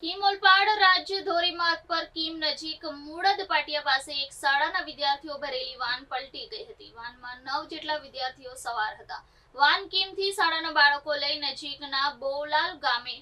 Kim Olpad રાજ્ય ધોરીમાર્ગ પર કિમ નજીક મુળદ પાટિયા પાસે એક શાળાના વિદ્યાર્થીઓ ભરેલી વાન પલટી ગઈ હતી। વાનમાં 9 જેટલા વિદ્યાર્થીઓ સવાર હતા। વાન કિમથી શાળાના બાળકો લઈ નજીકના બોલાલ ગામે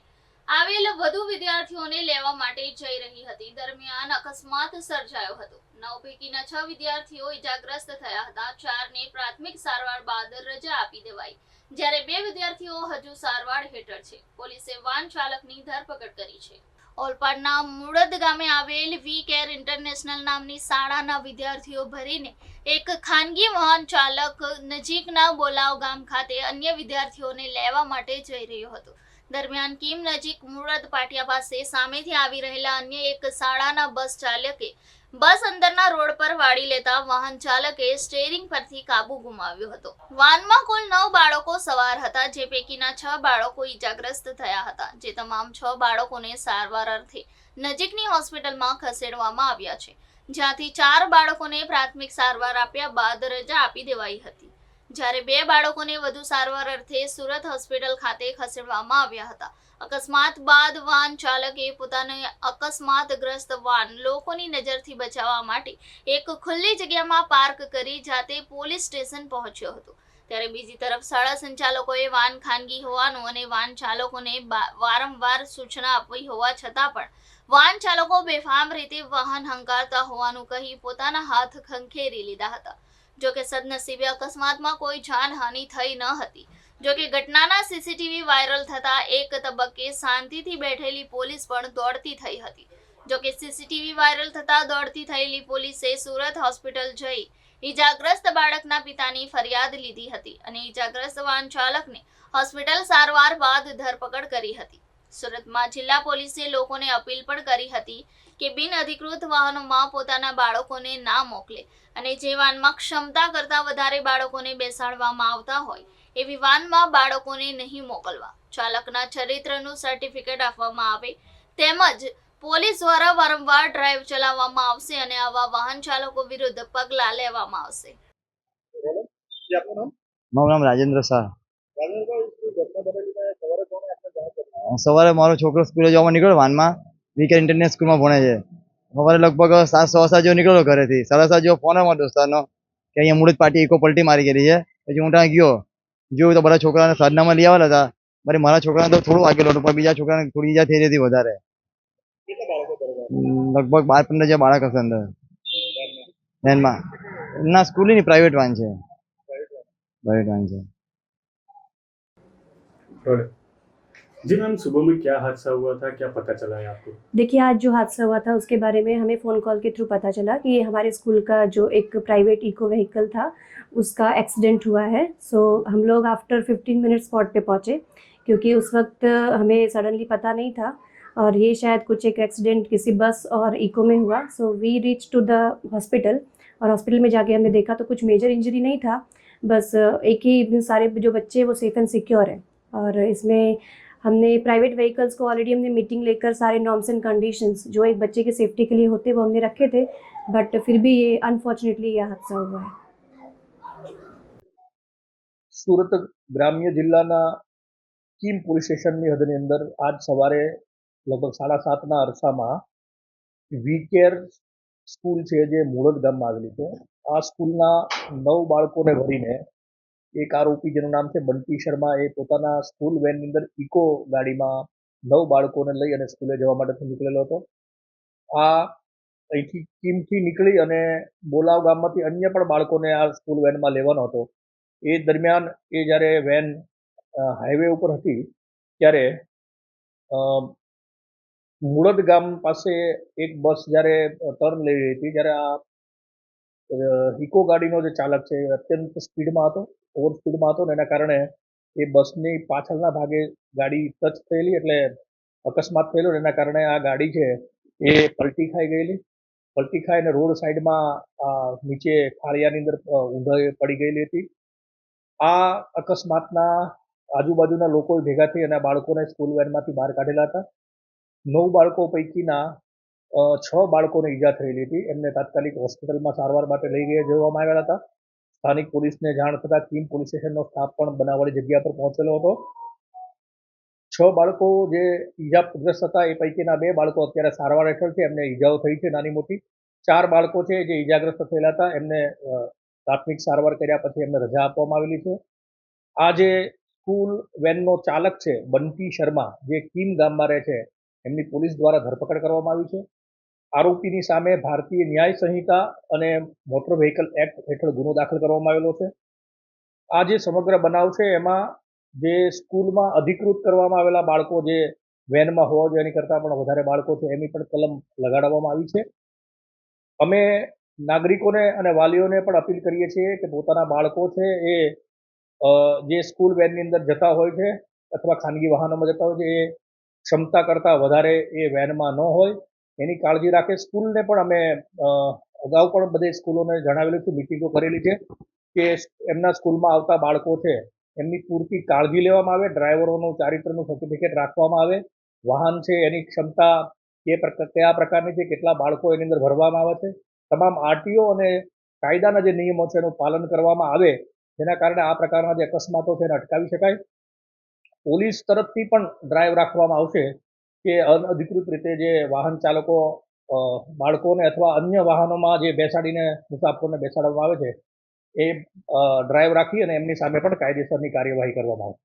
આવેલ વધુ વિદ્યાર્થીઓને લેવા માટે જઈ રહી હતી। દરમિયાન અકસ્માત સર્જાયો હતો। 9 પૈકીના 6 વિદ્યાર્થીઓ ઇજાગ્રસ્ત થયા હતા। 4ને પ્રાથમિક સારવાર બાદ રજા આપી દેવાઈ, જ્યારે 2 વિદ્યાર્થીઓ હજુ સારવાર હેઠળ છે। પોલીસે વાન ચાલકની ધરપકડ કરી છે। ઓલપાડના મુળદ ગામે આવેલ વી કેર ઇન્ટરનેશનલ નામની શાળાના વિદ્યાર્થીઓ ભરીને એક ખાનગી વાહન ચાલક નજીકના બોલાવ ગામ ખાતે અન્ય વિદ્યાર્થીઓને લેવા માટે જઈ રહ્યો હતો। દરમિયાન કિમ નજીક મુળદ પાટિયા પાસે સામેથી આવી રહેલા અન્ય એક શાળાના બસ ચાલકે બસ અંદરના રોડ પર વાળી લેતા વાહન ચાલકે સ્ટીયરિંગ પરથી કાબુ ગુમાવ્યો હતો। વાનમાં કુલ 9 બાળકો સવાર હતા, જે પૈકીના 6 બાળકો ઇજાગ્રસ્ત થયા હતા, જે તમામ 6 બાળકોને સારવાર અર્થે નજીકની હોસ્પિટલમાં ખસેડવામાં આવ્યા છે, જ્યાંથી 4 બાળકોને પ્રાથમિક સારવાર આપ્યા બાદ રજા આપી દેવાઈ હતી, જ્યારે 2 બાળકોને વધુ સારવાર અર્થે સુરત હોસ્પિટલ ખાતે ખસેડવામાં આવ્યા હતા। અકસ્માત બાદ વાહન ચાલકે પોતાની અકસ્માતગ્રસ્ત વાન લોકોની નજરથી બચાવવા માટે એક ખુલ્લી જગ્યામાં પાર્ક કરી જાતે પોલીસ સ્ટેશન પહોંચ્યો હતો। ત્યારે બીજી તરફ શાળા સંચાલકોએ વાન ખાનગી હોવાનું અને વાન ચાલકોને વારંવાર સૂચના આપી હોવા છતાં પણ વાન ચાલકો બેફામ રીતે વાહન હંકારતા હોવાનું કહી પોતાના હાથ ખંખેરી લીધા હતા। જોકે સદનસીબે અકસ્માતમાં કોઈ જાનહાનિ થઈ ન હતી। જોકે ઘટનાના સીસીટીવી વાયરલ થતા એક તબક્કે શાંતિથી બેઠેલી પોલીસ પણ દોડતી થઈ હતી। જોકે સીસીટીવી વાયરલ થતા દોડતી થયેલી પોલીસે સુરત હોસ્પિટલ જઈ ઇજાગ્રસ્ત બાળકના પિતાની ફરિયાદ લીધી હતી અને ઇજાગ્રસ્ત વાહન ચાલકને હોસ્પિટલ સારવાર બાદ ધરપકડ કરી હતી। સુરતમાં જિલ્લા પોલીસે લોકોને અપીલ પણ કરી હતી કે બિનઅધિકૃત વાહનોમાં પોતાના બાળકોને ના મોકલે અને જે વાનમાં ક્ષમતા કરતાં વધારે બાળકોને બેસાડવામાં આવતા હોય એવી વાનમાં બાળકોને નહીં મોકલવા, ચાલકના ચરિત્રનું સર્ટિફિકેટ આપવામાં આવે, તેમજ પોલીસ દ્વારા વારંવાર ડ્રાઈવ ચલાવવામાં આવશે અને આવા વાહન ચાલકો વિરુદ્ધ પગલાં લેવામાં આવશે। મારું નામ રાજેન્દ્ર શાહ। સવારે મારો છોકરો સ્કૂલે જવા નીકળ્યો વાનમાં, વીકેર ઇન્ટરનેશનલ સ્કૂલમાં ભણે છે। સવારે લગભગ 7:15 જેવો નીકળ્યો ઘરેથી। 7:30 જેવો ફોન આવ્યો દોસ્તારનો કે અહીંયા મુળદ પાટી ઇકો પલટી મારી ગયેલી છે। પછી હું ત્યાં ગયો, જોયું તો બધા છોકરાને સાધનામાં લઈ આવેલા હતા। મારા છોકરાને તો થોડું વાગેલું હતું, પણ બીજા છોકરાને થોડી ઈજા થઈ હતી વધારે। લગભગ 12-15 જેવા બાળક હશે અંદર વેનમાં। ના, સ્કૂલની પ્રાઇવેટ વાન છે, પ્રાઇવેટ વાન છે। जी मैम, सुबह में क्या हादसा हुआ था, क्या पता चला है आपको? देखिए, आज जो हादसा हुआ था उसके बारे में हमें फ़ोन कॉल के थ्रू पता चला कि हमारे स्कूल का जो एक प्राइवेट इको व्हीकल था उसका एक्सीडेंट हुआ है। सो हम लोग आफ्टर 15 मिनट स्पॉट पे पहुँचे, क्योंकि उस वक्त हमें सडनली पता नहीं था और ये शायद कुछ एक एक्सीडेंट किसी बस और इको में हुआ। So we reach to the hospital और हॉस्पिटल में जाके हमने देखा तो कुछ मेजर इंजरी नहीं था, बस एक ही सारे जो बच्चे वो सेफ़ एंड सिक्योर हैं। और इसमें हमने प्राइवेट व्हीकल्स को ऑलरेडी हमने मीटिंग लेकर सारे नॉर्म्स एंड कंडीशंस जो एक बच्चे की सेफ्टी के लिए होते वो हमने रखे थे, बट फिर भी ये अनफॉर्चुनेटली ये हादसा हुआ है। સુરત ગ્રામ્ય જિલ્લાના કીમ પોલીસ સ્ટેશનની હદની અંદર આજ સવારે લગભગ 7:30ના અરસામાં વી કેર સ્કૂલ છે જે મુળદ ગામમાં આવેલી છે, આ સ્કૂલના 9 બાળકોને ભરીને એક આરોપી જેનું નામ છે બંટી શર્મા, એ પોતાના સ્કૂલ વેનની અંદર ઇકો ગાડીમાં 9 બાળકોને લઈ અને સ્કૂલે જવા માટે નીકળેલો હતો। આ અહીંથી કીમથી નીકળી અને બોલાવ ગામમાંથી અન્ય પણ બાળકોને આ સ્કૂલ વેનમાં લેવાનો હતો। એ દરમિયાન એ જ્યારે વેન હાઈવે ઉપર હતી ત્યારે મુળદ ગામ પાસે એક બસ જ્યારે ટર્ન લઈ રહી હતી ત્યારે આ ઇકો ગાડીનો જે ચાલક છે એ અત્યંત સ્પીડમાં હતો, ઓવર સ્પીડમાં હતો, ને એના કારણે એ બસની પાછળના ભાગે ગાડી ટચ થયેલી, એટલે અકસ્માત થયેલો। એના કારણે આ ગાડી છે એ પલટી ખાઈ ગયેલી। પલટી ખાઈને રોડ સાઈડમાં નીચે ખાળિયાની અંદર ઊંધે પડી ગયેલી હતી। આ અકસ્માતના આજુબાજુના લોકો ભેગા થઈ અને બાળકોને સ્કૂલ વેનમાંથી બહાર કાઢેલા હતા। 9 બાળકો પૈકીના 6 બાળકોને ઈજા થયેલી હતી, એમને તાત્કાલિક હોસ્પિટલમાં સારવાર માટે લઈ જવામાં આવ્યા હતા। સ્થાનિક પોલીસને જાણ થતાં કીમ પોલીસ સ્ટેશનનો સ્ટાફ પણ બનાવવાળી જગ્યા પર પહોંચેલો હતો। બાળકો જે ઈજાગ્રસ્ત હતા એ પૈકીના 2 બાળકો અત્યારે સારવાર હેઠળ છે, એમને ઈજાઓ થઈ છે નાની મોટી. 4 બાળકો છે જે ઈજાગ્રસ્ત થયેલા હતા, એમને પ્રાથમિક સારવાર કર્યા પછી એમને રજા આપવામાં આવેલી છે. આ જે સ્કૂલ વેનનો ચાલક છે બંટી શર્મા, જે કીમ ગામમાં રહે છે, એમની પોલીસ દ્વારા ધરપકડ કરવામાં આવી છે. આરોપીની સામે ભારતીય ન્યાય સંહિતા અને મોટર વ્હીકલ એક્ટ હેઠળ ગુનો દાખલ કરવામાં આવેલો છે. આ જે સમગ્ર બનાવ છે એમાં જે સ્કૂલમાં અધિકૃત કરવામાં આવેલા બાળકો જે વેનમાં હોવા જોઈએ એની કરતાં પણ વધારે બાળકો છે એની પણ કલમ લગાડવામાં આવી છે. અમે નાગરિકોને અને વાલીઓને પણ અપીલ કરીએ છીએ કે પોતાના બાળકો છે એ જે સ્કૂલ વેનની અંદર જતા હોય છે અથવા ખાનગી વાહનોમાં જતા હોય છે એ ક્ષમતા કરતાં વધારે એ વેનમાં ન હોય એની કાળજી રાખે. સ્કૂલને પણ અમે અગાઉ પણ બધી સ્કૂલોને જણાવેલું છે, મિટિંગો કરેલી છે કે એમના સ્કૂલમાં આવતા બાળકો છે એમની પૂરતી કાળજી લેવામાં આવે, ડ્રાઈવરોનું ચારિત્રનું સર્ટિફિકેટ રાખવામાં આવે, વાહન છે એની ક્ષમતા કયા પ્રકારની છે, કેટલા બાળકો એની અંદર ભરવામાં આવે છે, તમામ આરટીઓ અને કાયદાના જે નિયમો છે એનું પાલન કરવામાં આવે, જેના કારણે આ પ્રકારના જે અકસ્માતો છે એને અટકાવી શકાય. પોલીસ તરફથી પણ ડ્રાઈવ રાખવામાં આવશે કે અનધિકૃત રીતે જે વાહન ચાલકો બાળકોને અથવા અન્ય વાહનોમાં જે બેસાડીને મુસાફરોને બેસાડવામાં આવે છે એ ડ્રાઈવ રાખી અને એમની સામે પણ કાયદેસરની કાર્યવાહી કરવામાં આવશે.